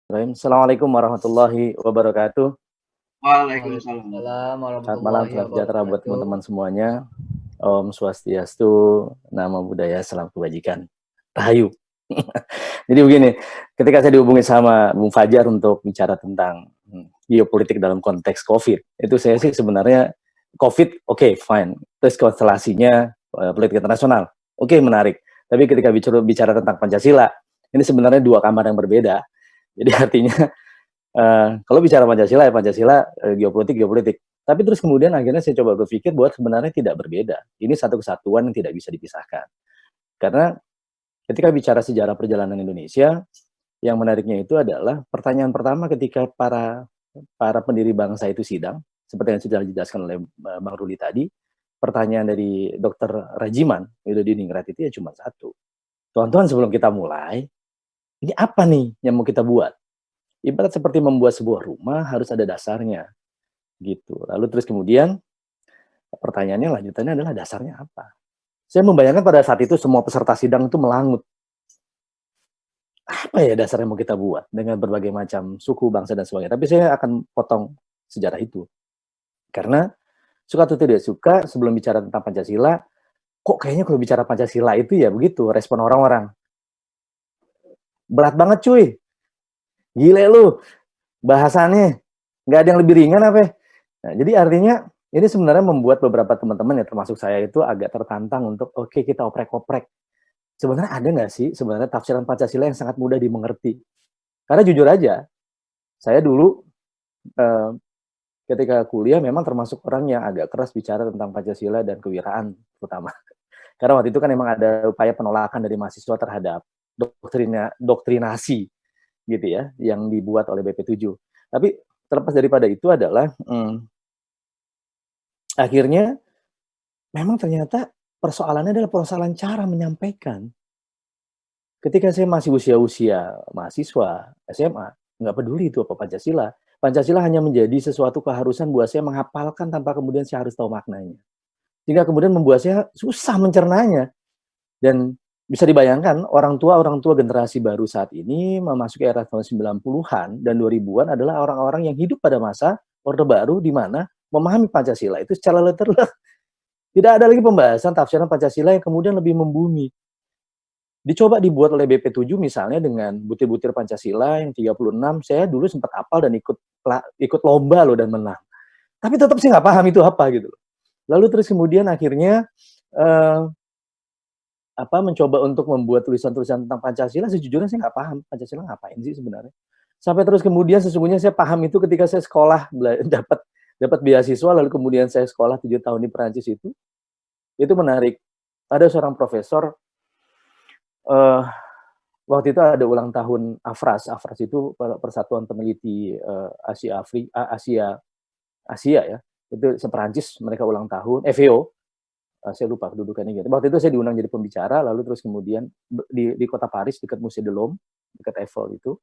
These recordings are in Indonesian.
Assalamualaikum warahmatullahi wabarakatuh. Waalaikumsalam. Waalaikumsalam Selamat malam, warahmatullahi salam sejahtera buat wabarakatuh. teman-teman semuanya. Om Swastiastu, Namo Buddhaya, salam kebajikan. Rahayu. Jadi begini, ketika saya dihubungi sama Bung Fajar untuk bicara tentang geopolitik dalam konteks COVID, itu saya sih sebenarnya COVID, oke, fine. Terus konstelasinya politik internasional, oke, menarik. Tapi ketika bicara tentang Pancasila, ini sebenarnya dua kamar yang berbeda. Jadi artinya kalau bicara Pancasila ya Pancasila, geopolitik. Tapi terus kemudian akhirnya saya coba berpikir bahwa sebenarnya tidak berbeda. Ini satu kesatuan yang tidak bisa dipisahkan. Karena ketika bicara sejarah perjalanan Indonesia, yang menariknya itu adalah pertanyaan pertama ketika para pendiri bangsa itu sidang, seperti yang sudah dijelaskan oleh Bang Ruli tadi, pertanyaan dari Dr. Rajiman Widodiningrat itu ya cuma satu. Tuan-tuan sebelum kita mulai, ini apa nih yang mau kita buat? Ibarat seperti membuat sebuah rumah harus ada dasarnya, gitu. Lalu terus kemudian pertanyaannya lanjutannya adalah dasarnya apa? Saya membayangkan pada saat itu semua peserta sidang itu melangut. Apa ya dasar yang mau kita buat dengan berbagai macam suku, bangsa dan sebagainya. Tapi saya akan potong sejarah itu. Karena suka atau tidak suka sebelum bicara tentang Pancasila, kok kayaknya kalau bicara Pancasila itu ya begitu respon orang-orang. Berat banget cuy. Gile lu. Bahasannya nggak ada yang lebih ringan apa? Nah, jadi artinya ini sebenarnya membuat beberapa teman-teman ya termasuk saya itu agak tertantang untuk oke, kita oprek-oprek. Sebenarnya ada nggak sih sebenarnya tafsiran Pancasila yang sangat mudah dimengerti? Karena jujur aja, saya dulu ketika kuliah memang termasuk orang yang agak keras bicara tentang Pancasila dan kewiraan terutama. Karena waktu itu kan memang ada upaya penolakan dari mahasiswa terhadap doktrinasi gitu ya, yang dibuat oleh BP7. Tapi terlepas daripada itu adalah akhirnya memang ternyata persoalannya adalah persoalan cara menyampaikan. Ketika saya masih usia-usia mahasiswa SMA, nggak peduli itu apa Pancasila. Pancasila hanya menjadi sesuatu keharusan buat saya menghafalkan tanpa kemudian saya harus tahu maknanya. Sehingga kemudian membuat saya susah mencernanya. Dan bisa dibayangkan orang tua generasi baru saat ini memasuki era tahun 90-an dan 2000-an adalah orang-orang yang hidup pada masa Orde Baru di mana memahami Pancasila itu secara literal. Tidak ada lagi pembahasan tafsiran Pancasila yang kemudian lebih membumi. Dicoba dibuat oleh BP7 misalnya dengan butir-butir Pancasila yang 36, saya dulu sempat hafal dan ikut lomba loh dan menang. Tapi tetap sih nggak paham itu apa gitu loh. Lalu terus kemudian akhirnya mencoba untuk membuat tulisan-tulisan tentang Pancasila, sejujurnya saya nggak paham Pancasila ngapain sih sebenarnya. Sampai terus kemudian sesungguhnya saya paham itu ketika saya sekolah dapat beasiswa, lalu kemudian saya sekolah 7 tahun di Perancis itu menarik. Ada seorang profesor waktu itu ada ulang tahun AFRAS itu Persatuan Peneliti Asia ya, itu seperancis mereka ulang tahun, FAO. Saya lupa kedudukannya gitu. Waktu itu saya diundang jadi pembicara, lalu terus kemudian di kota Paris dekat Musée de l'Homme, dekat Eiffel itu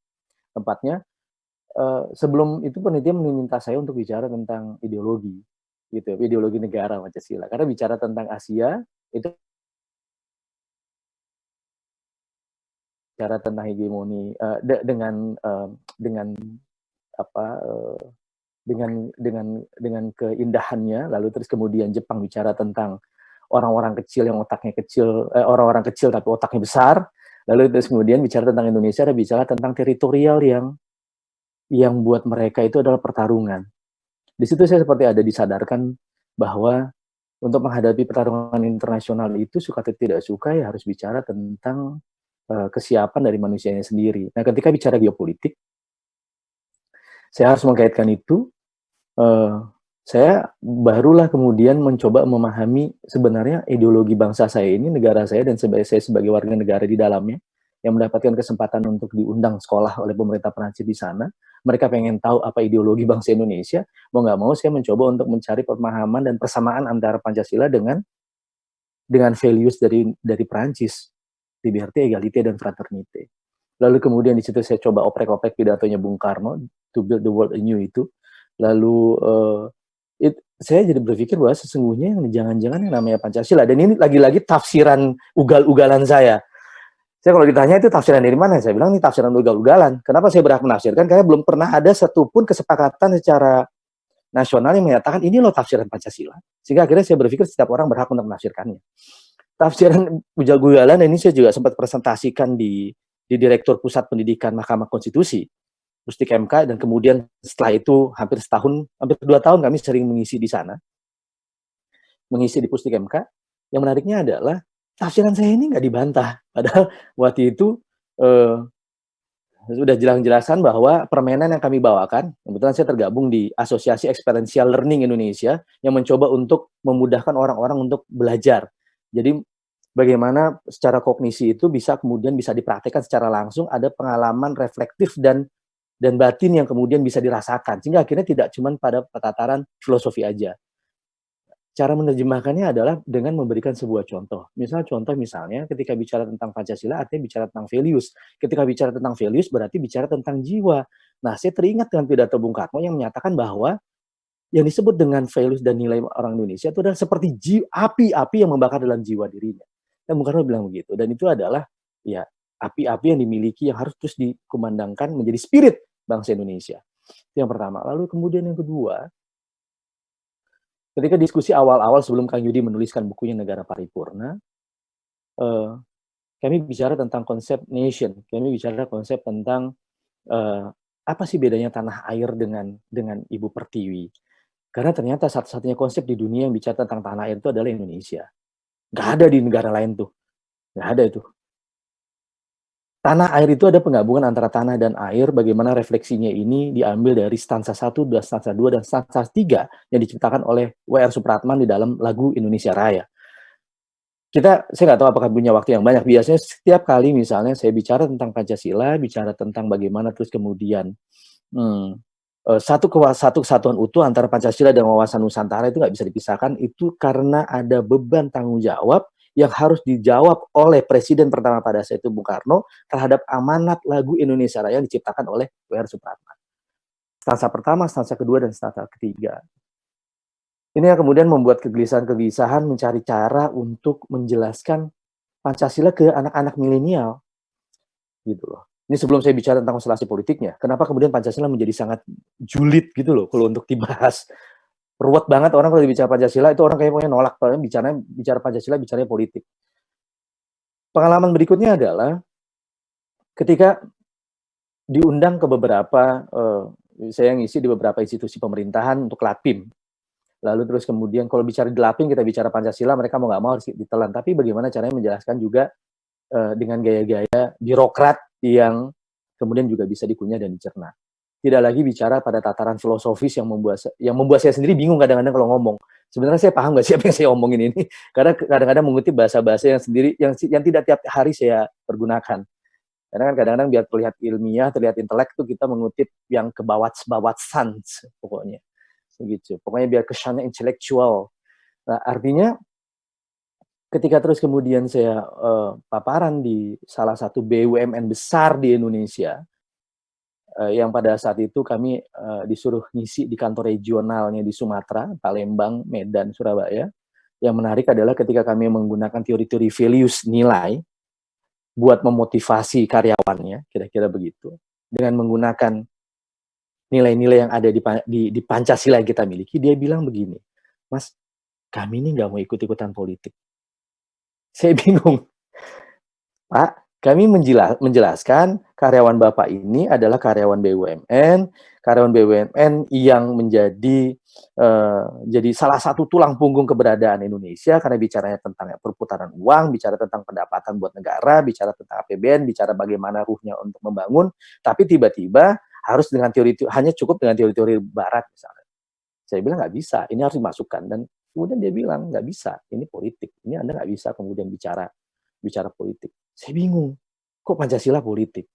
tempatnya. Sebelum itu panitia meminta saya untuk bicara tentang ideologi, gitu, ideologi negara Pancasila. Karena bicara tentang Asia itu bicara tentang hegemoni dengan keindahannya, lalu terus kemudian Jepang bicara tentang orang-orang kecil yang otaknya kecil, orang-orang kecil tapi otaknya besar. Lalu terus kemudian bicara tentang Indonesia, ada bicara tentang teritorial yang buat mereka itu adalah pertarungan. Di situ saya seperti ada disadarkan bahwa untuk menghadapi pertarungan internasional itu suka atau tidak suka ya harus bicara tentang kesiapan dari manusianya sendiri. Nah, ketika bicara geopolitik, saya harus mengkaitkan itu. Saya barulah kemudian mencoba memahami sebenarnya ideologi bangsa saya ini, negara saya, dan saya sebagai warga negara di dalamnya, yang mendapatkan kesempatan untuk diundang sekolah oleh pemerintah Perancis di sana. Mereka pengen tahu apa ideologi bangsa Indonesia, mau nggak mau saya mencoba untuk mencari pemahaman dan persamaan antara Pancasila dengan values dari Perancis, liberté, égalité, dan fraternité. Lalu kemudian di situ saya coba oprek-oprek pidatonya Bung Karno, to build the world anew itu. Lalu saya jadi berpikir bahwa sesungguhnya jangan-jangan yang namanya Pancasila, dan ini lagi-lagi tafsiran ugal-ugalan saya Saya kalau ditanya itu tafsiran dari mana, saya bilang ini tafsiran ugal-ugalan. Kenapa saya berhak menafsirkan? Karena belum pernah ada satupun kesepakatan secara nasional yang menyatakan ini loh tafsiran Pancasila. Sehingga akhirnya saya berpikir setiap orang berhak untuk menafsirkannya. Tafsiran ugal-ugalan ini saya juga sempat presentasikan di Direktur Pusat Pendidikan Mahkamah Konstitusi, Pusdik MK, dan kemudian setelah itu hampir 2 tahun kami sering mengisi di sana, mengisi di Pusdik MK. Yang menariknya adalah tafsiran saya ini nggak dibantah. Padahal waktu itu sudah jelas-jelasan bahwa permainan yang kami bawakan, kebetulan saya tergabung di Asosiasi Experiential Learning Indonesia yang mencoba untuk memudahkan orang-orang untuk belajar. Jadi bagaimana secara kognisi itu bisa kemudian bisa dipraktikkan secara langsung, ada pengalaman reflektif dan batin yang kemudian bisa dirasakan. Sehingga akhirnya tidak cuma pada tataran filosofi aja. Cara menerjemahkannya adalah dengan memberikan sebuah contoh. Misalnya ketika bicara tentang Pancasila artinya bicara tentang values. Ketika bicara tentang values berarti bicara tentang jiwa. Nah, saya teringat dengan pidato Bung Karno yang menyatakan bahwa yang disebut dengan values dan nilai orang Indonesia itu adalah seperti api-api yang membakar dalam jiwa dirinya. Dan Bung Karno bilang begitu. Dan itu adalah ya api-api yang dimiliki yang harus terus dikumandangkan menjadi spirit bangsa Indonesia. Itu yang pertama. Lalu kemudian yang kedua, ketika diskusi awal-awal sebelum Kang Yudi menuliskan bukunya Negara Paripurna, kami bicara tentang konsep nation, kami bicara konsep tentang apa sih bedanya tanah air dengan Ibu Pertiwi. Karena ternyata satu-satunya konsep di dunia yang bicara tentang tanah air itu adalah Indonesia. Nggak ada di negara lain tuh. Nggak ada itu. Tanah air itu ada penggabungan antara tanah dan air, bagaimana refleksinya ini diambil dari stansa 1, stansa 2, dan stansa 3 yang diciptakan oleh W.R. Supratman di dalam lagu Indonesia Raya. Saya nggak tahu apakah punya waktu yang banyak. Biasanya setiap kali misalnya saya bicara tentang Pancasila, bicara tentang bagaimana terus kemudian satu kesatuan utuh antara Pancasila dan wawasan Nusantara itu nggak bisa dipisahkan, itu karena ada beban tanggung jawab yang harus dijawab oleh Presiden pertama pada saat itu Bung Karno terhadap amanat lagu Indonesia Raya yang diciptakan oleh W.R. Supratman. Stansa pertama, stansa kedua, dan stansa ketiga. Ini yang kemudian membuat kegelisahan mencari cara untuk menjelaskan Pancasila ke anak-anak milenial. Gitu loh. Ini sebelum saya bicara tentang konstelasi politiknya, kenapa kemudian Pancasila menjadi sangat julid gitu loh kalau untuk dibahas. Ruwet banget orang kalau bicara Pancasila, itu orang kayaknya nolak, bicara Pancasila, bicaranya politik. Pengalaman berikutnya adalah ketika diundang ke beberapa, saya ngisi di beberapa institusi pemerintahan untuk Lapim. Lalu terus kemudian kalau bicara di Lapim, kita bicara Pancasila, mereka mau nggak mau harus ditelan. Tapi bagaimana caranya menjelaskan juga dengan gaya-gaya birokrat yang kemudian juga bisa dikunyah dan dicerna. Tidak lagi bicara pada tataran filosofis yang membuat saya sendiri bingung kadang-kadang kalau ngomong. Sebenarnya saya paham nggak sih apa yang saya omongin ini? Karena kadang-kadang mengutip bahasa-bahasa yang sendiri yang tidak tiap hari saya pergunakan. Karena kan kadang-kadang biar terlihat ilmiah, terlihat intelek tuh kita mengutip yang kebawat-bawatsan pokoknya. Begitu. Pokoknya biar kesannya intelektual. Nah, artinya ketika terus kemudian saya paparan di salah satu BUMN besar di Indonesia, yang pada saat itu kami disuruh ngisi di kantor regionalnya di Sumatera, Palembang, Medan, Surabaya. Yang menarik adalah ketika kami menggunakan teori-teori values nilai buat memotivasi karyawannya, kira-kira begitu. Dengan menggunakan nilai-nilai yang ada di Pancasila yang kita miliki, dia bilang begini, Mas, kami ini nggak mau ikut-ikutan politik. Saya bingung. Pak, kami menjelaskan karyawan Bapak ini adalah karyawan BUMN yang menjadi jadi salah satu tulang punggung keberadaan Indonesia karena bicaranya tentang perputaran uang, bicara tentang pendapatan buat negara, bicara tentang APBN, bicara bagaimana ruhnya untuk membangun, tapi tiba-tiba harus dengan hanya cukup dengan teori-teori Barat misalnya. Saya bilang nggak bisa, ini harus dimasukkan. Dan kemudian dia bilang nggak bisa, ini politik, ini Anda nggak bisa kemudian bicara politik. Saya bingung, kok Pancasila politik?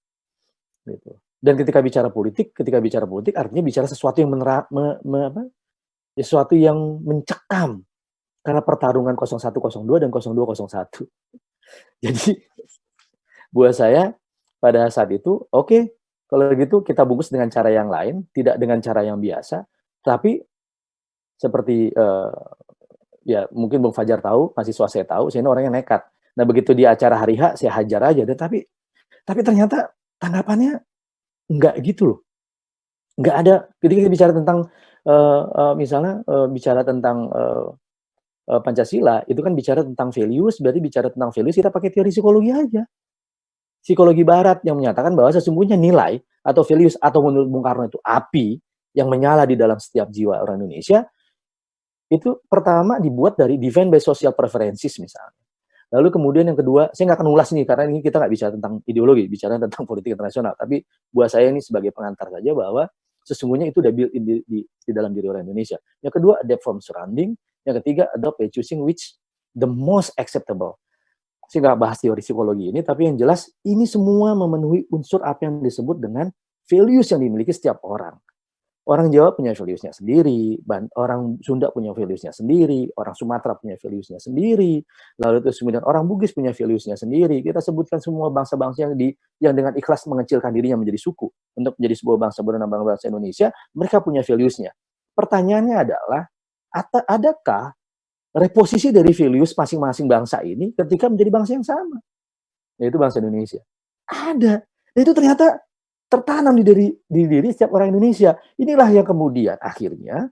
Gitu. Dan ketika bicara politik artinya bicara sesuatu yang sesuatu yang mencekam karena pertarungan 0102 dan 0201. Jadi buat saya pada saat itu, oke, kalau gitu kita bungkus dengan cara yang lain, tidak dengan cara yang biasa, tapi seperti ya mungkin Bung Fajar tahu, mahasiswa saya tahu, saya ini orangnya nekat. Nah, begitu di acara hari H, saya hajar aja. Tapi ternyata tanggapannya enggak gitu loh. Enggak ada. Ketika kita bicara tentang, misalnya, bicara tentang, Pancasila, itu kan bicara tentang values, berarti bicara tentang values kita pakai teori psikologi aja. Psikologi barat yang menyatakan bahwa sesungguhnya nilai atau values atau menurut Bung Karno itu api yang menyala di dalam setiap jiwa orang Indonesia, itu pertama dibuat dari Defined by Social Preferences misalnya. Lalu kemudian yang kedua, saya nggak akan ulas nih karena ini kita nggak bicara tentang ideologi, bicara tentang politik internasional. Tapi buat saya ini sebagai pengantar saja bahwa sesungguhnya itu udah built in di dalam diri orang Indonesia. Yang kedua, adapt from surrounding. Yang ketiga, adopt by choosing which the most acceptable. Saya nggak bahas teori psikologi ini, tapi yang jelas ini semua memenuhi unsur apa yang disebut dengan values yang dimiliki setiap orang. Orang Jawa punya values-nya sendiri, orang Sunda punya values-nya sendiri, orang Sumatera punya values-nya sendiri, lalu terus kemudian orang Bugis punya values-nya sendiri. Kita sebutkan semua bangsa-bangsa yang dengan ikhlas mengecilkan dirinya menjadi suku untuk menjadi sebuah bangsa bernama bangsa Indonesia, mereka punya values-nya. Pertanyaannya adalah, adakah reposisi dari values masing-masing bangsa ini ketika menjadi bangsa yang sama, yaitu bangsa Indonesia? Ada. Dan itu ternyata tertanam di diri setiap orang Indonesia. Inilah yang kemudian akhirnya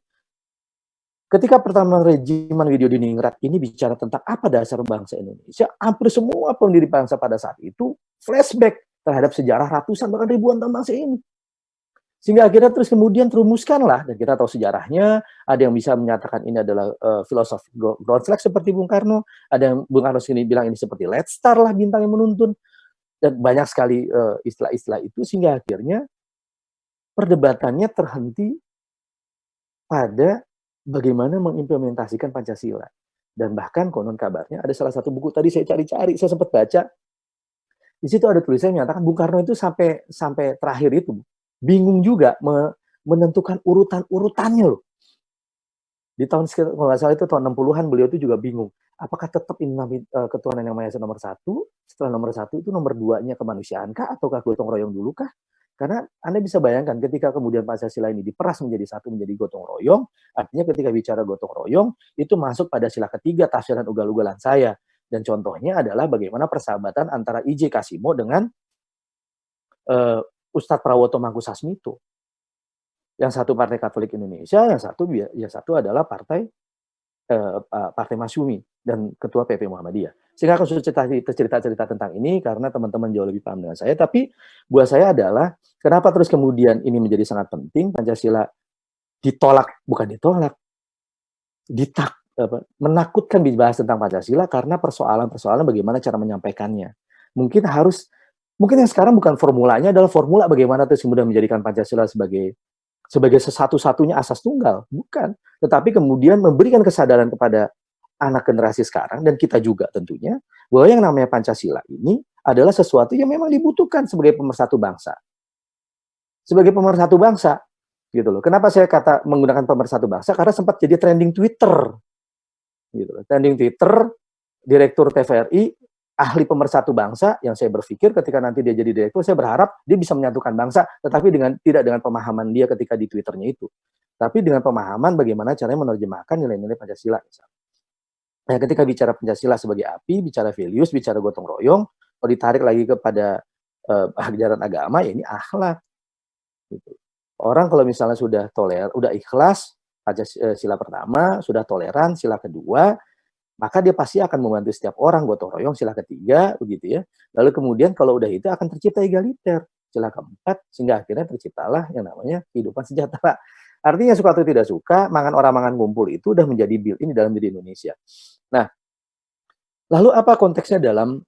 ketika pertama regimen Widyodiningrat ini bicara tentang apa dasar bangsa Indonesia, hampir semua pendiri bangsa pada saat itu flashback terhadap sejarah ratusan bahkan ribuan tahun bangsa ini. Sehingga akhirnya terus kemudian terumuskanlah, dan kita tahu sejarahnya, ada yang bisa menyatakan ini adalah filosofi ground flag seperti Bung Karno, ada yang Bung Karno sendiri bilang ini seperti Lead Star lah, bintang yang menuntun, dan banyak sekali istilah-istilah itu, sehingga akhirnya perdebatannya terhenti pada bagaimana mengimplementasikan Pancasila. Dan bahkan konon kabarnya ada salah satu buku tadi saya cari-cari, saya sempat baca, di situ ada tulisan yang menyatakan Bung Karno itu sampai terakhir itu bingung juga menentukan urutan-urutannya loh. Di tahun kalau nggak salah itu tahun 60-an beliau itu juga bingung. Apakah tetap ini ketuhanan yang Maha Esa nomor 1, setelah nomor 1 itu nomor 2-nya kemanusiaan kah, ataukah gotong royong dulu kah? Karena Anda bisa bayangkan ketika kemudian Pancasila ini diperas menjadi satu, menjadi gotong royong, artinya ketika bicara gotong royong, itu masuk pada sila ketiga tafsiran ugal-ugalan saya. Dan contohnya adalah bagaimana persahabatan antara I.J. Kasimo dengan Ustadz Prawoto Mangkusasmito. Yang satu Partai Katolik Indonesia, yang satu adalah Partai Masyumi dan Ketua PP Muhammadiyah. Sehingga aku sudah cerita tentang ini karena teman-teman jauh lebih paham dengan saya. Tapi buat saya adalah kenapa terus kemudian ini menjadi sangat penting, Pancasila menakutkan dibahas tentang Pancasila karena persoalan-persoalan bagaimana cara menyampaikannya. Mungkin yang sekarang bukan formulanya adalah formula bagaimana terus kemudian menjadikan Pancasila sebagai sesatu-satunya asas tunggal, bukan. Tetapi kemudian memberikan kesadaran kepada anak generasi sekarang, dan kita juga tentunya, bahwa yang namanya Pancasila ini adalah sesuatu yang memang dibutuhkan sebagai pemersatu bangsa. Sebagai pemersatu bangsa, gitu loh. Kenapa saya menggunakan pemersatu bangsa? Karena sempat jadi trending Twitter. Gitu loh. Trending Twitter, Direktur TVRI, ahli pemersatu bangsa, yang saya berpikir ketika nanti dia jadi direktur, saya berharap dia bisa menyatukan bangsa, tetapi tidak dengan pemahaman dia ketika di Twitternya itu, tapi dengan pemahaman bagaimana caranya menerjemahkan nilai-nilai Pancasila. Misalnya. Nah, ketika bicara Pancasila sebagai api, bicara values, bicara gotong royong, kalau ditarik lagi kepada ajaran agama, ya ini akhlak. Gitu. Orang kalau misalnya sudah ikhlas, sila pertama, sudah toleran, sila kedua, maka dia pasti akan membantu setiap orang, gotong royong, sila ketiga, begitu ya. Lalu kemudian kalau udah itu akan tercipta egaliter, sila keempat, sehingga akhirnya terciptalah yang namanya kehidupan sejahtera. Artinya suka atau tidak suka, mangan ngumpul itu udah menjadi built-in di dalam diri Indonesia. Nah, lalu apa konteksnya dalam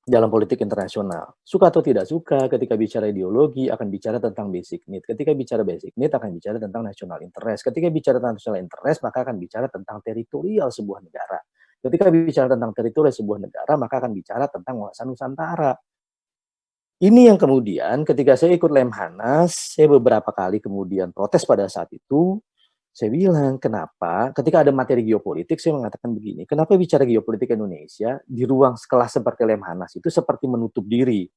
politik internasional? Suka atau tidak suka, ketika bicara ideologi akan bicara tentang basic need. Ketika bicara basic need akan bicara tentang national interest. Ketika bicara tentang national interest, maka akan bicara tentang teritorial sebuah negara. Ketika bicara tentang teritorial sebuah negara, maka akan bicara tentang penguasaan Nusantara. Ini yang kemudian ketika saya ikut Lemhanas, saya beberapa kali kemudian protes pada saat itu. Saya bilang, kenapa ketika ada materi geopolitik, saya mengatakan begini, kenapa bicara geopolitik Indonesia di ruang kelas seperti Lemhanas itu seperti menutup diri?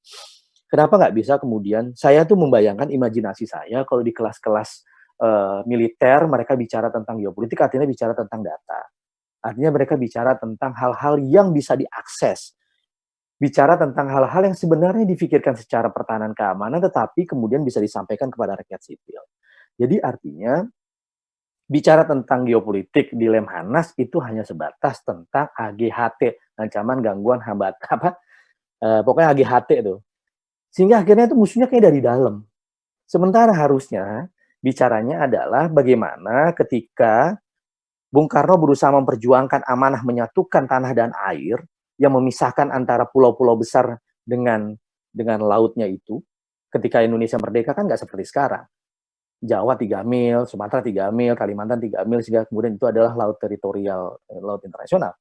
Kenapa nggak bisa kemudian, saya tuh membayangkan imajinasi saya kalau di kelas-kelas militer, mereka bicara tentang geopolitik, artinya bicara tentang data. Artinya mereka bicara tentang hal-hal yang bisa diakses. bicara tentang hal-hal yang sebenarnya difikirkan secara pertahanan keamanan, tetapi kemudian bisa disampaikan kepada rakyat sipil. Jadi artinya, bicara tentang geopolitik di Lemhanas itu hanya sebatas tentang AGHT, ancaman gangguan hambat apa, pokoknya AGHT itu. Sehingga akhirnya itu musuhnya kayak dari dalam. Sementara harusnya bicaranya adalah bagaimana ketika Bung Karno berusaha memperjuangkan amanah menyatukan tanah dan air yang memisahkan antara pulau-pulau besar dengan lautnya itu. Ketika Indonesia merdeka kan nggak seperti sekarang. Jawa 3 mil, Sumatera 3 mil, Kalimantan 3 mil, sehingga kemudian itu adalah laut teritorial, laut internasional.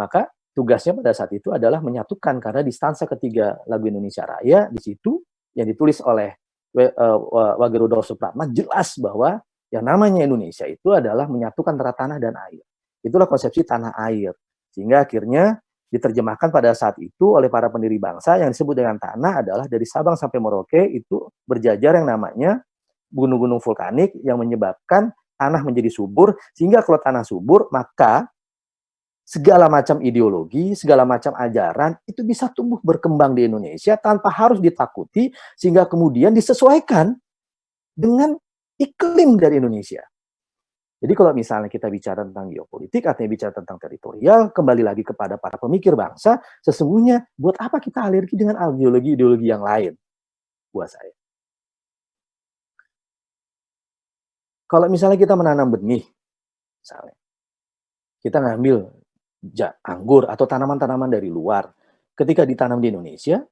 Maka tugasnya pada saat itu adalah menyatukan, karena di stansa ketiga lagu Indonesia Raya, di situ yang ditulis oleh Wage Rudolf Supratman, jelas bahwa yang namanya Indonesia itu adalah menyatukan antara tanah dan air. Itulah konsepsi tanah air. Sehingga akhirnya diterjemahkan pada saat itu oleh para pendiri bangsa yang disebut dengan tanah adalah dari Sabang sampai Merauke itu berjajar yang namanya gunung-gunung vulkanik yang menyebabkan tanah menjadi subur, sehingga kalau tanah subur maka segala macam ideologi, segala macam ajaran itu bisa tumbuh berkembang di Indonesia tanpa harus ditakuti, sehingga kemudian disesuaikan dengan iklim dari Indonesia. Jadi kalau misalnya kita bicara tentang geopolitik, artinya bicara tentang teritorial, kembali lagi kepada para pemikir bangsa, sesungguhnya buat apa kita alergi dengan ideologi-ideologi yang lain? Buat saya. Kalau misalnya kita menanam benih, misalnya, kita ngambil anggur atau tanaman-tanaman dari luar, ketika ditanam di Indonesia,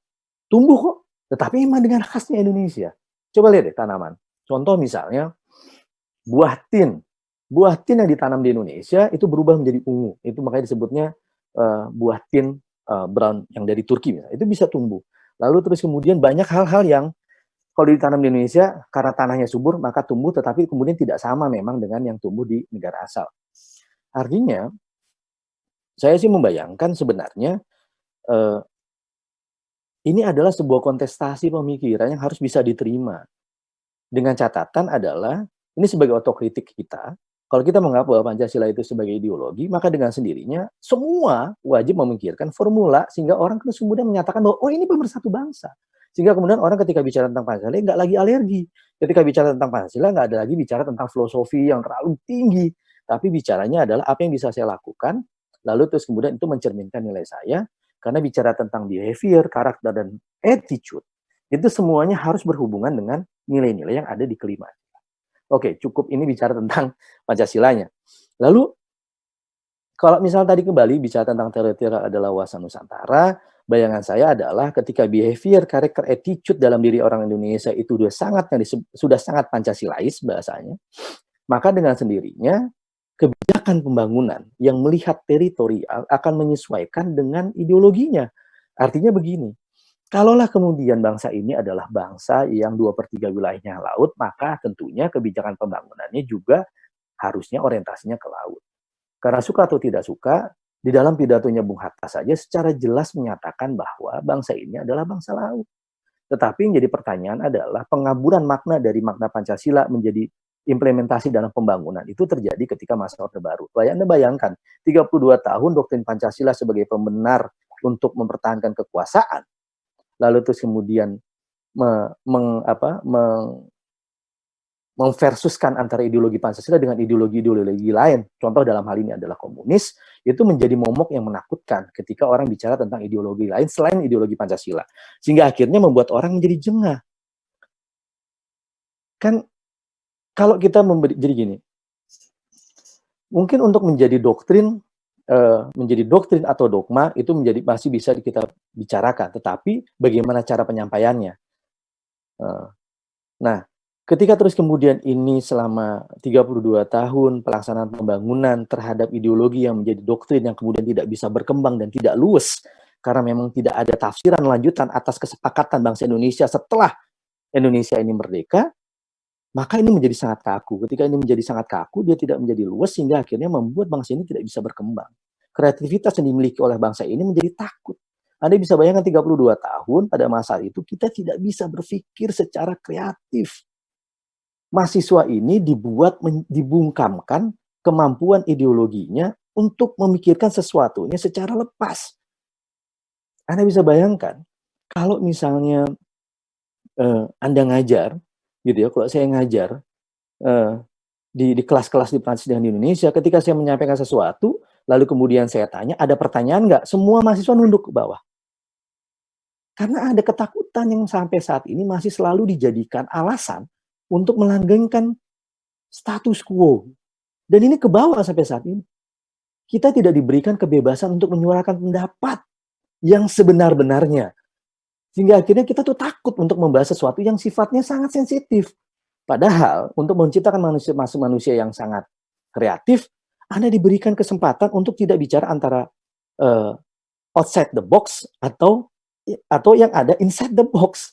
tumbuh kok, tetapi memang dengan khasnya Indonesia. Coba lihat deh tanaman. Contoh misalnya, buah tin. Buah tin yang ditanam di Indonesia itu berubah menjadi ungu. Itu makanya disebutnya buah tin brown yang dari Turki. Misalnya. Itu bisa tumbuh. Lalu terus kemudian banyak hal-hal yang kalau ditanam di Indonesia, karena tanahnya subur, maka tumbuh, tetapi kemudian tidak sama memang dengan yang tumbuh di negara asal. Artinya, saya sih membayangkan sebenarnya ini adalah sebuah kontestasi pemikiran yang harus bisa diterima. Dengan catatan adalah, ini sebagai otokritik kita, kalau kita menganggap bahwa Pancasila itu sebagai ideologi, maka dengan sendirinya semua wajib memikirkan formula sehingga orang terus kemudian menyatakan bahwa, oh ini pemersatu bangsa. Sehingga kemudian orang ketika bicara tentang Pancasila nggak lagi alergi. Ketika bicara tentang Pancasila nggak ada lagi bicara tentang filosofi yang terlalu tinggi. Tapi bicaranya adalah apa yang bisa saya lakukan, lalu terus kemudian itu mencerminkan nilai saya, karena bicara tentang behavior, karakter, dan attitude, itu semuanya harus berhubungan dengan nilai-nilai yang ada di kelima. Oke, cukup ini bicara tentang Pancasilanya. Lalu, kalau misalnya tadi kembali bicara tentang teritorial adalah wawasan Nusantara, bayangan saya adalah ketika behavior, karakter, attitude dalam diri orang Indonesia itu sudah sangat Pancasilais bahasanya, maka dengan sendirinya kebijakan pembangunan yang melihat teritorial akan menyesuaikan dengan ideologinya. Artinya begini, kalaulah kemudian bangsa ini adalah bangsa yang 2/3 wilayahnya laut, maka tentunya kebijakan pembangunannya juga harusnya orientasinya ke laut. Karena suka atau tidak suka, di dalam pidatonya Bung Hatta saja secara jelas menyatakan bahwa bangsa ini adalah bangsa laut. Tetapi yang jadi pertanyaan adalah pengaburan makna dari makna Pancasila menjadi implementasi dalam pembangunan itu terjadi ketika masa Orde Baru. Anda bayangkan, 32 tahun doktrin Pancasila sebagai pembenar untuk mempertahankan kekuasaan, lalu terus kemudian memversuskan antara ideologi Pancasila dengan ideologi-ideologi lain, contoh dalam hal ini adalah komunis, itu menjadi momok yang menakutkan ketika orang bicara tentang ideologi lain selain ideologi Pancasila. Sehingga akhirnya membuat orang menjadi jengah. Kan kalau kita jadi gini, mungkin untuk menjadi doktrin atau dogma itu masih bisa kita bicarakan, tetapi bagaimana cara penyampaiannya. Nah, ketika terus kemudian ini selama 32 tahun pelaksanaan pembangunan terhadap ideologi yang menjadi doktrin yang kemudian tidak bisa berkembang dan tidak luwes, karena memang tidak ada tafsiran lanjutan atas kesepakatan bangsa Indonesia setelah Indonesia ini merdeka, maka ini menjadi sangat kaku. Ketika ini menjadi sangat kaku, dia tidak menjadi luas, sehingga akhirnya membuat bangsa ini tidak bisa berkembang. Kreativitas yang dimiliki oleh bangsa ini menjadi takut. Anda bisa bayangkan 32 tahun pada masa itu, kita tidak bisa berpikir secara kreatif. Mahasiswa ini dibungkamkan kemampuan ideologinya untuk memikirkan sesuatunya secara lepas. Anda bisa bayangkan kalau misalnya Anda ngajar, gitu ya, kalau saya ngajar di kelas-kelas di Prancis dan di Indonesia, ketika saya menyampaikan sesuatu, lalu kemudian saya tanya, ada pertanyaan nggak? Semua mahasiswa nunduk ke bawah. Karena ada ketakutan yang sampai saat ini masih selalu dijadikan alasan untuk melanggengkan status quo. Dan ini ke bawah sampai saat ini. Kita tidak diberikan kebebasan untuk menyuarakan pendapat yang sebenar-benarnya. Sehingga akhirnya kita tuh takut untuk membahas sesuatu yang sifatnya sangat sensitif. Padahal untuk menciptakan manusia yang sangat kreatif, Anda diberikan kesempatan untuk tidak bicara antara outside the box atau yang ada inside the box.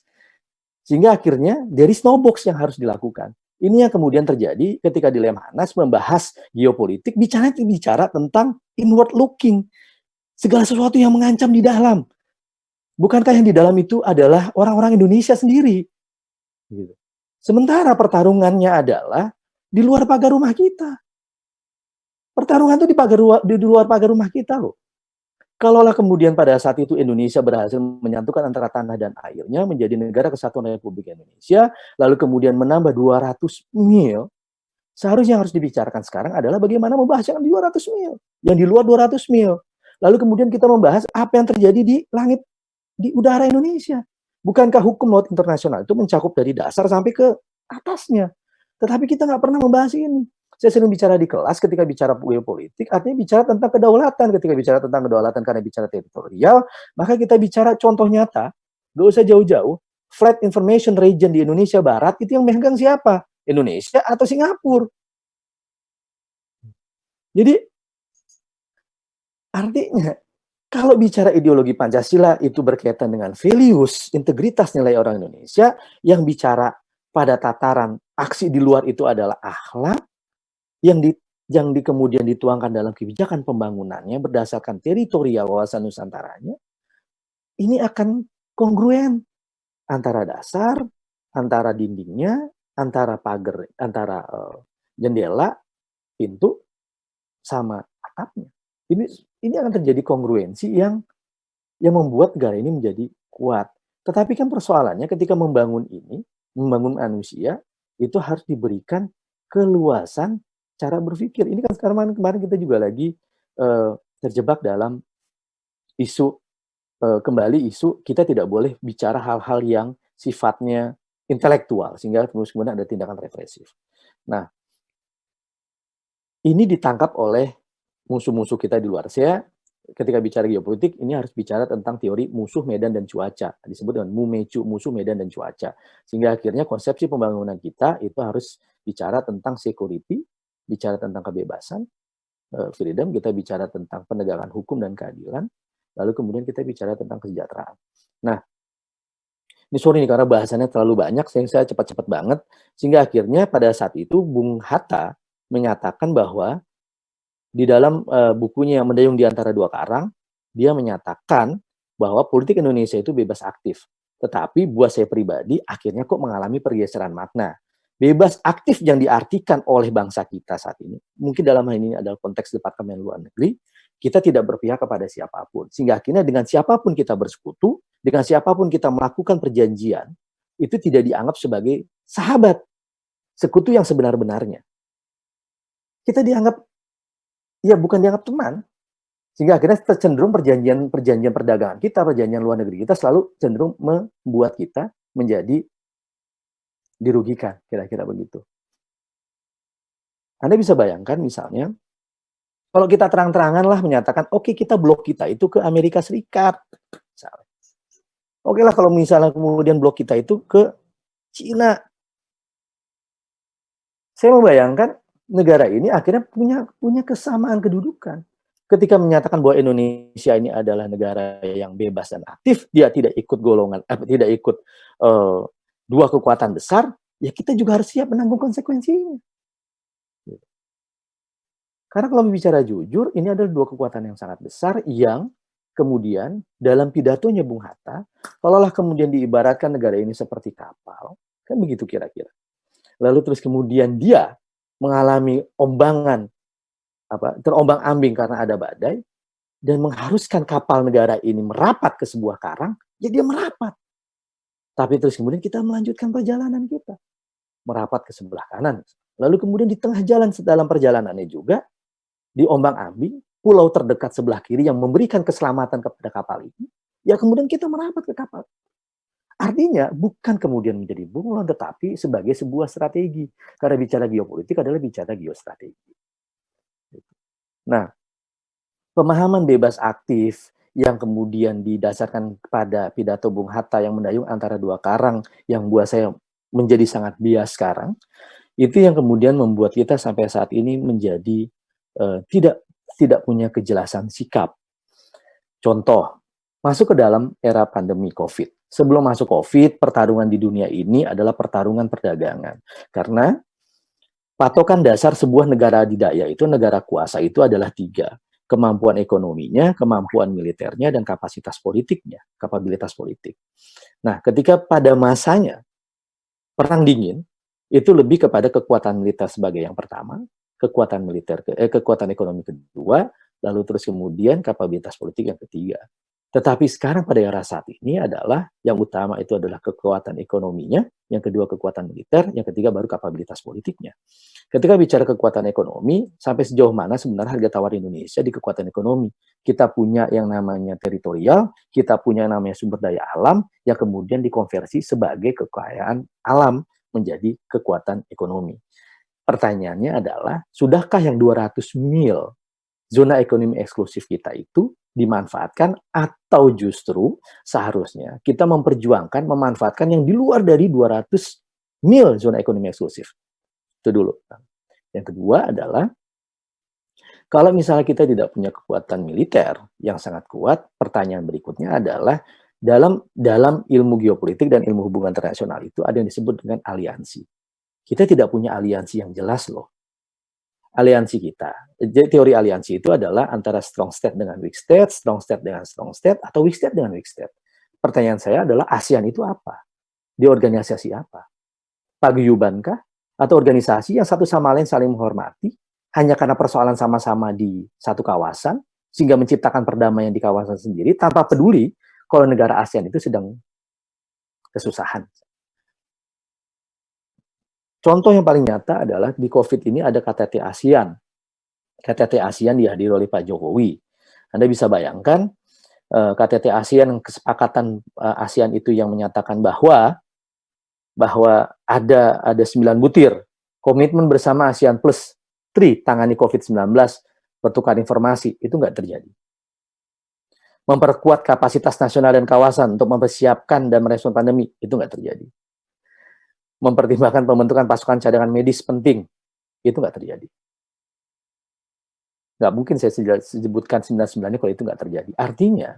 Sehingga akhirnya there is no box yang harus dilakukan. Ini yang kemudian terjadi ketika di Lemhanas membahas geopolitik, bicara tentang inward looking. Segala sesuatu yang mengancam di dalam. Bukankah yang di dalam itu adalah orang-orang Indonesia sendiri? Gitu. Sementara pertarungannya adalah di luar pagar rumah kita. Pertarungan itu di luar pagar rumah kita loh. Kalaulah kemudian pada saat itu Indonesia berhasil menyatukan antara tanah dan airnya menjadi negara kesatuan Republik Indonesia, lalu kemudian menambah 200 mil, seharusnya yang harus dibicarakan sekarang adalah bagaimana membahas yang di 200 mil, yang di luar 200 mil. Lalu kemudian kita membahas apa yang terjadi di langit, di udara Indonesia. Bukankah hukum laut internasional itu mencakup dari dasar sampai ke atasnya? Tetapi kita nggak pernah membahas ini. Saya sering bicara di kelas ketika bicara geopolitik, artinya bicara tentang kedaulatan. Ketika bicara tentang kedaulatan karena bicara teritorial, maka kita bicara contoh nyata, nggak usah jauh-jauh, Flat Information Region di Indonesia Barat, itu yang megang siapa? Indonesia atau Singapura? Jadi, artinya, kalau bicara ideologi Pancasila itu berkaitan dengan values, integritas nilai orang Indonesia, yang bicara pada tataran aksi di luar itu adalah akhlak, yang kemudian dituangkan dalam kebijakan pembangunannya berdasarkan teritorial wawasan Nusantaranya, ini akan kongruen antara dasar, antara dindingnya, antara pagar, antara jendela, pintu, sama atapnya. Ini akan terjadi kongruensi yang membuat negara ini menjadi kuat. Tetapi kan persoalannya ketika membangun manusia, itu harus diberikan keluasan cara berpikir. Ini kan kemarin kita juga lagi terjebak dalam isu kita tidak boleh bicara hal-hal yang sifatnya intelektual sehingga kemudian ada tindakan represif. Nah, ini ditangkap oleh musuh-musuh kita di luar. Saya ketika bicara geopolitik ini harus bicara tentang teori musuh, medan, dan cuaca. Disebut dengan MUMECU, musuh, medan, dan cuaca. Sehingga akhirnya konsepsi pembangunan kita itu harus bicara tentang security, bicara tentang kebebasan, freedom, kita bicara tentang penegakan hukum dan keadilan, lalu kemudian kita bicara tentang kesejahteraan. Nah, ini sorry nih karena bahasannya terlalu banyak, saya cepat-cepat banget, sehingga akhirnya pada saat itu Bung Hatta menyatakan bahwa di dalam bukunya Mendayung di Antara Dua Karang, dia menyatakan bahwa politik Indonesia itu bebas aktif. Tetapi buat saya pribadi, akhirnya kok mengalami pergeseran makna. Bebas aktif yang diartikan oleh bangsa kita saat ini, mungkin dalam hal ini adalah konteks Departemen Luar Negeri, kita tidak berpihak kepada siapapun. Sehingga akhirnya dengan siapapun kita bersekutu, dengan siapapun kita melakukan perjanjian, itu tidak dianggap sebagai sahabat, sekutu yang sebenar-benarnya. Kita dianggap, ya bukan dianggap teman, sehingga akhirnya cenderung perjanjian perdagangan kita, perjanjian luar negeri kita selalu cenderung membuat kita menjadi dirugikan, kira-kira begitu. Anda bisa bayangkan misalnya, kalau kita terang-terangan lah menyatakan, oke, kita blok kita itu ke Amerika Serikat. Misalnya. Oke lah kalau misalnya kemudian blok kita itu ke Cina. Saya membayangkan negara ini akhirnya punya kesamaan kedudukan. Ketika menyatakan bahwa Indonesia ini adalah negara yang bebas dan aktif, dia tidak ikut tidak ikut dua kekuatan besar, ya kita juga harus siap menanggung konsekuensinya. Karena kalau bicara jujur, ini adalah dua kekuatan yang sangat besar yang kemudian dalam pidatonya Bung Hatta, kalaulah kemudian diibaratkan negara ini seperti kapal, kan begitu kira-kira. Lalu terus kemudian dia mengalami terombang-ambing karena ada badai, dan mengharuskan kapal negara ini merapat ke sebuah karang, ya dia merapat. Tapi terus kemudian kita melanjutkan perjalanan kita, merapat ke sebelah kanan. Lalu kemudian di tengah jalan dalam perjalanannya juga, diombang-ambing, pulau terdekat sebelah kiri yang memberikan keselamatan kepada kapal ini, ya kemudian kita merapat ke kapal. Artinya bukan kemudian menjadi bunglon, tetapi sebagai sebuah strategi. Karena bicara geopolitik adalah bicara geostrategi. Nah, pemahaman bebas aktif yang kemudian didasarkan pada pidato Bung Hatta yang mendayung antara dua karang yang buat saya menjadi sangat bias sekarang, itu yang kemudian membuat kita sampai saat ini menjadi tidak punya kejelasan sikap. Contoh, masuk ke dalam era pandemi COVID. Sebelum masuk COVID, pertarungan di dunia ini adalah pertarungan perdagangan. Karena patokan dasar sebuah negara adidaya itu, negara kuasa itu adalah 3. Kemampuan ekonominya, kemampuan militernya, dan kapasitas politiknya, kapabilitas politik. Nah, ketika pada masanya Perang Dingin, itu lebih kepada kekuatan militer sebagai yang pertama, kekuatan ekonomi kedua, lalu terus kemudian kapabilitas politik yang ketiga. Tetapi sekarang pada era saat ini adalah yang utama itu adalah kekuatan ekonominya, yang kedua kekuatan militer, yang ketiga baru kapabilitas politiknya. Ketika bicara kekuatan ekonomi, sampai sejauh mana sebenarnya harga tawar Indonesia di kekuatan ekonomi? Kita punya yang namanya teritorial, kita punya yang namanya sumber daya alam, yang kemudian dikonversi sebagai kekayaan alam menjadi kekuatan ekonomi. Pertanyaannya adalah, sudahkah yang 200 mil zona ekonomi eksklusif kita itu dimanfaatkan, atau justru seharusnya kita memperjuangkan, memanfaatkan yang di luar dari 200 mil zona ekonomi eksklusif. Itu dulu. Yang kedua adalah, kalau misalnya kita tidak punya kekuatan militer yang sangat kuat, pertanyaan berikutnya adalah, dalam ilmu geopolitik dan ilmu hubungan internasional itu ada yang disebut dengan aliansi. Kita tidak punya aliansi yang jelas loh. Aliansi kita. Jadi teori aliansi itu adalah antara strong state dengan weak state, strong state dengan strong state, atau weak state dengan weak state. Pertanyaan saya adalah, ASEAN itu apa? Di organisasi apa? Paguyubankah? Atau organisasi yang satu sama lain saling menghormati, hanya karena persoalan sama-sama di satu kawasan, sehingga menciptakan perdamaian di kawasan sendiri, tanpa peduli kalau negara ASEAN itu sedang kesusahan. Contoh yang paling nyata adalah di COVID ini ada KTT ASEAN. KTT ASEAN dihadiri oleh Pak Jokowi. Anda bisa bayangkan KTT ASEAN, kesepakatan ASEAN itu yang menyatakan bahwa ada 9 butir komitmen bersama ASEAN Plus 3 tangani COVID-19, bertukar informasi, itu nggak terjadi. Memperkuat kapasitas nasional dan kawasan untuk mempersiapkan dan merespon pandemi, itu nggak terjadi. Mempertimbangkan pembentukan pasukan cadangan medis penting, itu nggak terjadi. Nggak mungkin saya sebutkan 99-nya kalau itu nggak terjadi. Artinya,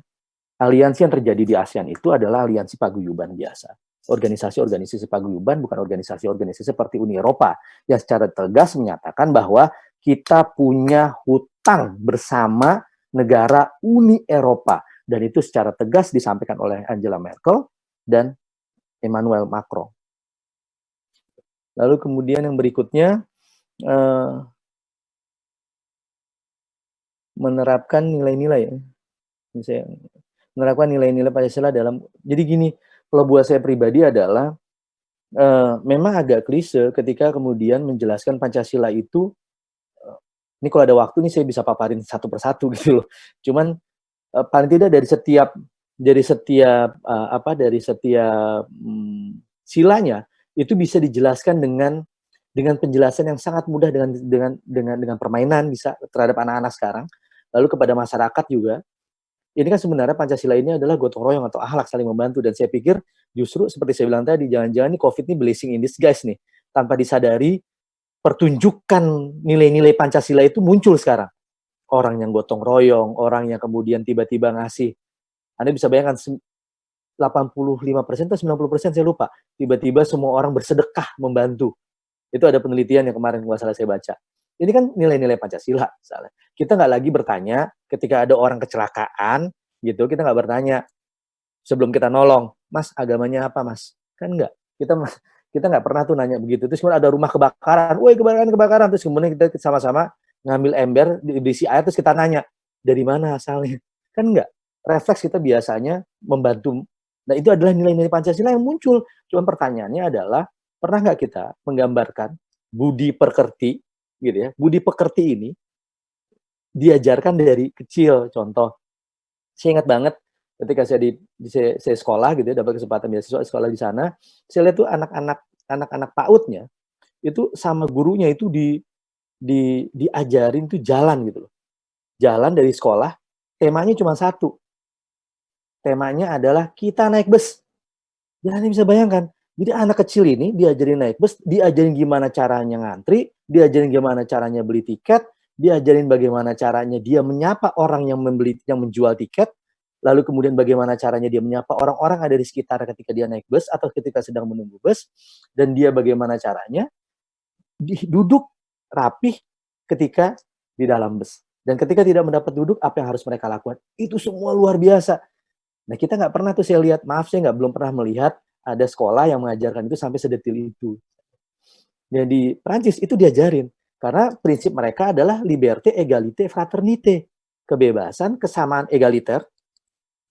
aliansi yang terjadi di ASEAN itu adalah aliansi paguyuban biasa. Organisasi-organisasi paguyuban, bukan organisasi-organisasi seperti Uni Eropa, yang secara tegas menyatakan bahwa kita punya hutang bersama negara Uni Eropa. Dan itu secara tegas disampaikan oleh Angela Merkel dan Emmanuel Macron. Lalu kemudian yang berikutnya, menerapkan nilai-nilai. Menerapkan nilai-nilai Pancasila dalam, jadi gini, kalau buat saya pribadi adalah, memang agak klise ketika kemudian menjelaskan Pancasila itu, ini kalau ada waktu nih saya bisa paparin satu persatu gitu loh. Cuman paling tidak dari setiap silanya itu bisa dijelaskan dengan penjelasan yang sangat mudah, dengan permainan bisa terhadap anak-anak sekarang. Lalu kepada masyarakat juga. Ini kan sebenarnya Pancasila ini adalah gotong royong atau akhlak saling membantu, dan saya pikir justru seperti saya bilang tadi, jangan-jangan nih COVID ini blessing in disguise nih. Tanpa disadari, pertunjukan nilai-nilai Pancasila itu muncul sekarang. Orang yang gotong royong, orang yang kemudian tiba-tiba ngasih. Anda bisa bayangkan 85% atau 90% saya lupa. Tiba-tiba semua orang bersedekah membantu. Itu ada penelitian yang kemarin nggak salah saya baca. Ini kan nilai-nilai Pancasila misalnya. Kita nggak lagi bertanya ketika ada orang kecelakaan gitu, kita nggak bertanya sebelum kita nolong, Mas agamanya apa Mas? Kan nggak. Kita nggak pernah tuh nanya begitu. Terus kemudian ada rumah kebakaran, woi kebakaran, terus kemudian kita sama-sama ngambil ember, diisi air, terus kita nanya, dari mana asalnya? Kan enggak. Refleks kita biasanya membantu. Nah, itu adalah nilai-nilai Pancasila yang muncul. Cuman pertanyaannya adalah, pernah nggak kita menggambarkan budi pekerti, gitu ya? Budi pekerti ini diajarkan dari kecil. Contoh, saya ingat banget ketika saya sekolah gitu ya, dapat kesempatan beasiswa sekolah di sana, saya lihat tuh anak-anak PAUD-nya itu sama gurunya itu diajarin tuh jalan gitu loh. Jalan dari sekolah, temanya cuma satu. Temanya adalah kita naik bus. Jangan bisa bayangkan. Jadi anak kecil ini diajarin naik bus, diajarin gimana caranya ngantri, diajarin gimana caranya beli tiket, diajarin bagaimana caranya dia menyapa orang yang menjual tiket, lalu kemudian bagaimana caranya dia menyapa orang-orang ada di sekitar ketika dia naik bus atau ketika sedang menunggu bus, dan dia bagaimana caranya duduk rapih ketika di dalam bus. Dan ketika tidak mendapat duduk, apa yang harus mereka lakukan? Itu semua luar biasa. Nah, kita nggak pernah tuh saya lihat, maaf saya belum pernah melihat ada sekolah yang mengajarkan itu sampai sedetil itu. Dan di Prancis itu diajarin. Karena prinsip mereka adalah liberté, égalité, fraternité. Kebebasan, kesamaan egaliter,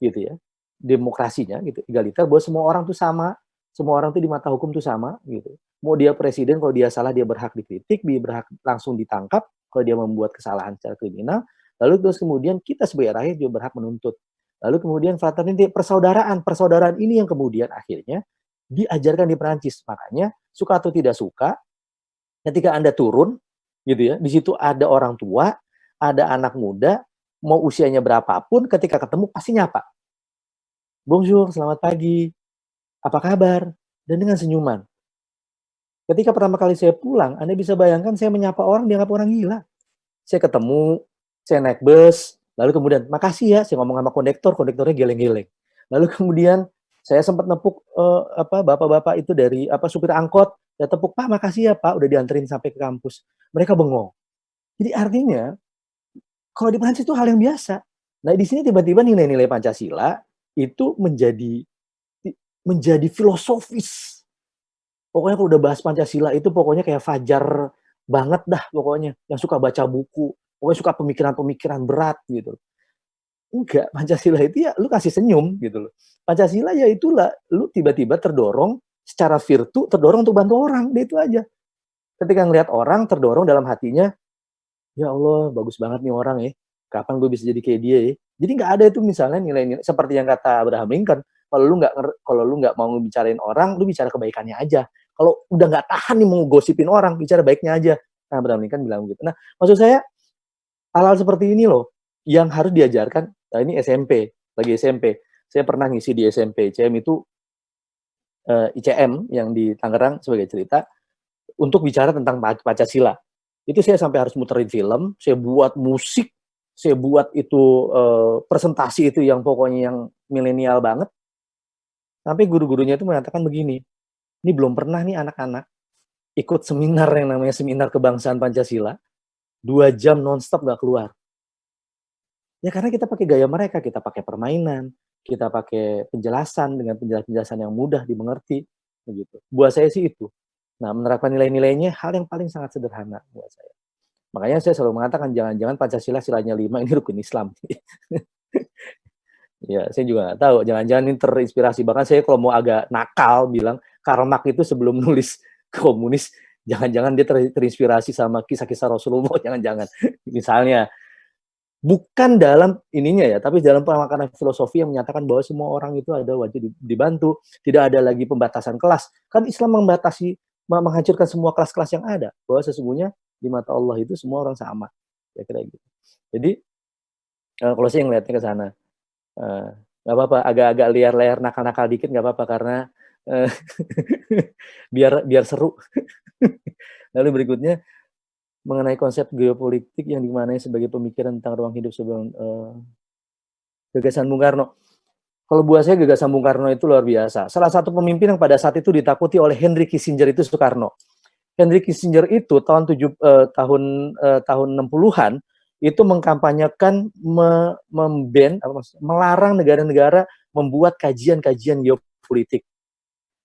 gitu ya. Demokrasinya gitu, egaliter, bahwa semua orang tuh sama, semua orang tuh di mata hukum tuh sama, gitu. Mau dia presiden, kalau dia salah dia berhak dikritik, dia berhak langsung ditangkap, kalau dia membuat kesalahan secara kriminal, lalu terus kemudian kita sebagai rakyat juga berhak menuntut. Lalu kemudian fraternity, persaudaraan ini yang kemudian akhirnya diajarkan di Perancis. Makanya suka atau tidak suka, ketika Anda turun, gitu ya, di situ ada orang tua, ada anak muda, mau usianya berapapun, ketika ketemu pasti nyapa. Bonjour, selamat pagi, apa kabar? Dan dengan senyuman. Ketika pertama kali saya pulang, Anda bisa bayangkan saya menyapa orang, dianggap orang gila. Saya ketemu, saya naik bus, lalu kemudian, makasih ya, saya ngomong sama kondektornya geleng-geleng. Lalu kemudian, saya sempat nepuk bapak-bapak itu dari supir angkot, saya tepuk, Pak, makasih ya Pak, udah dianterin sampai ke kampus. Mereka bengong. Jadi artinya, kalau di Prancis itu hal yang biasa. Nah, di sini tiba-tiba nilai-nilai Pancasila itu menjadi filosofis. Pokoknya kalau udah bahas Pancasila itu pokoknya kayak Fajar banget dah pokoknya, yang suka baca buku, pokoknya suka pemikiran-pemikiran berat gitu. Enggak, Pancasila itu ya lu kasih senyum gitu loh. Pancasila ya itulah, lu tiba-tiba terdorong secara virtu, terdorong untuk bantu orang, itu aja. Ketika ngelihat orang terdorong dalam hatinya, ya Allah bagus banget nih orang ya, kapan gue bisa jadi kayak dia ya. Jadi nggak ada itu misalnya nilai-nilai seperti yang kata Abraham Lincoln, kalau lu nggak mau bicarain orang, lu bicara kebaikannya aja. Kalau udah nggak tahan nih mau gosipin orang, bicara baiknya aja. Nah, Abraham Lincoln bilang gitu. Nah, maksud saya hal-hal seperti ini loh yang harus diajarkan. Nah, ini SMP, lagi SMP. Saya pernah ngisi di SMP ICM itu ICM yang di Tangerang sebagai cerita untuk bicara tentang Pancasila. Itu saya sampai harus muterin film, saya buat musik, saya buat itu presentasi itu yang pokoknya yang milenial banget. Sampai guru-gurunya itu mengatakan begini, ini belum pernah nih anak-anak ikut seminar yang namanya seminar kebangsaan Pancasila, 2 jam nonstop nggak keluar. Ya karena kita pakai gaya mereka, kita pakai permainan, kita pakai penjelasan dengan penjelasan yang mudah dimengerti, begitu. Buat saya sih itu. Nah, menerapkan nilai-nilainya hal yang paling sangat sederhana buat saya. Makanya saya selalu mengatakan jangan-jangan Pancasila silanya 5 ini rukun Islam. Ya, saya juga nggak tahu. Jangan-jangan ini terinspirasi. Bahkan saya kalau mau agak nakal bilang Karl Marx itu sebelum nulis komunis, jangan-jangan dia terinspirasi sama kisah-kisah Rasulullah. Jangan-jangan. Misalnya, bukan dalam ininya ya, tapi dalam pemakanan filosofi yang menyatakan bahwa semua orang itu ada wajib dibantu, tidak ada lagi pembatasan kelas. Kan Islam menghancurkan semua kelas-kelas yang ada, bahwa sesungguhnya di mata Allah itu semua orang sama. Ya kira gitu. Jadi kalau saya ngeliatnya ke sana, nggak apa-apa, agak-agak liar-liar nakal-nakal dikit nggak apa-apa karena biar seru. Lalu berikutnya mengenai konsep geopolitik yang dimaknai sebagai pemikiran tentang ruang hidup sebelum gagasan Bung Karno. Kalau buat saya gagasan Bung Karno itu luar biasa. Salah satu pemimpin yang pada saat itu ditakuti oleh Henry Kissinger itu Soekarno. Henry Kissinger itu tahun 60-an itu mengkampanyekan melarang negara-negara membuat kajian-kajian geopolitik.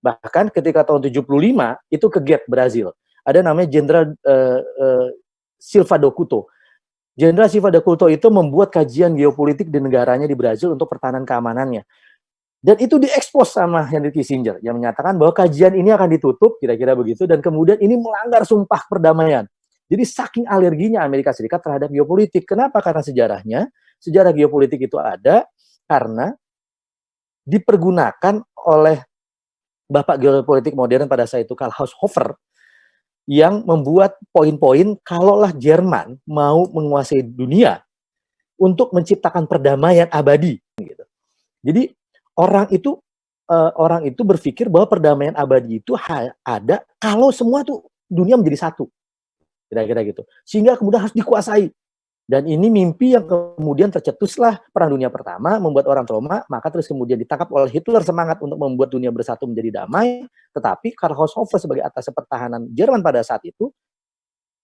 Bahkan ketika tahun 75 itu ke Brazil. Ada namanya Jenderal Silva do Couto. Jenderal Silva da Couto itu membuat kajian geopolitik di negaranya di Brazil untuk pertahanan keamanannya. Dan itu diekspos sama Henry Kissinger yang menyatakan bahwa kajian ini akan ditutup, kira-kira begitu, dan kemudian ini melanggar sumpah perdamaian. Jadi saking alerginya Amerika Serikat terhadap geopolitik. Kenapa? Karena sejarah geopolitik itu ada karena dipergunakan oleh bapak geopolitik modern pada saat itu, Karl Haushofer, yang membuat poin-poin kalaulah Jerman mau menguasai dunia untuk menciptakan perdamaian abadi. Gitu. Jadi orang itu berpikir bahwa perdamaian abadi itu ada kalau semua tuh dunia menjadi satu, kira-kira gitu. Sehingga kemudian harus dikuasai. Dan ini mimpi yang kemudian tercetuslah Perang Dunia Pertama, membuat orang trauma, maka terus kemudian ditangkap oleh Hitler semangat untuk membuat dunia bersatu menjadi damai, tetapi Karl Haushofer sebagai atas pertahanan Jerman pada saat itu,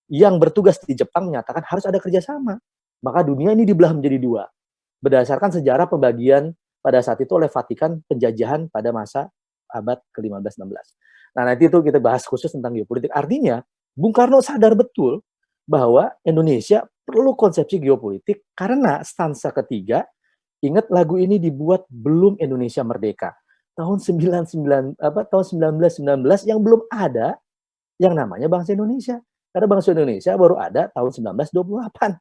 yang bertugas di Jepang menyatakan harus ada kerjasama. Maka dunia ini dibelah menjadi dua. Berdasarkan sejarah pembagian pada saat itu oleh Vatikan penjajahan pada masa abad ke-15-16. Nah, nanti itu kita bahas khusus tentang geopolitik. Artinya, Bung Karno sadar betul bahwa Indonesia perlu konsepsi geopolitik karena stansa ketiga, ingat lagu ini dibuat belum Indonesia merdeka. Tahun 1919 yang belum ada yang namanya bangsa Indonesia. Karena bangsa Indonesia baru ada tahun 1928.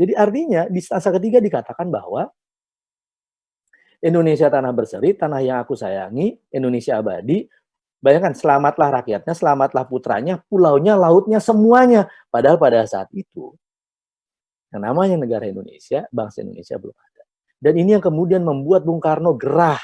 Jadi artinya di stansa ketiga dikatakan bahwa Indonesia tanah berseri, tanah yang aku sayangi, Indonesia abadi. Bayangkan, selamatlah rakyatnya, selamatlah putranya, pulaunya, lautnya, semuanya. Padahal pada saat itu, yang namanya negara Indonesia, bangsa Indonesia belum ada. Dan ini yang kemudian membuat Bung Karno gerah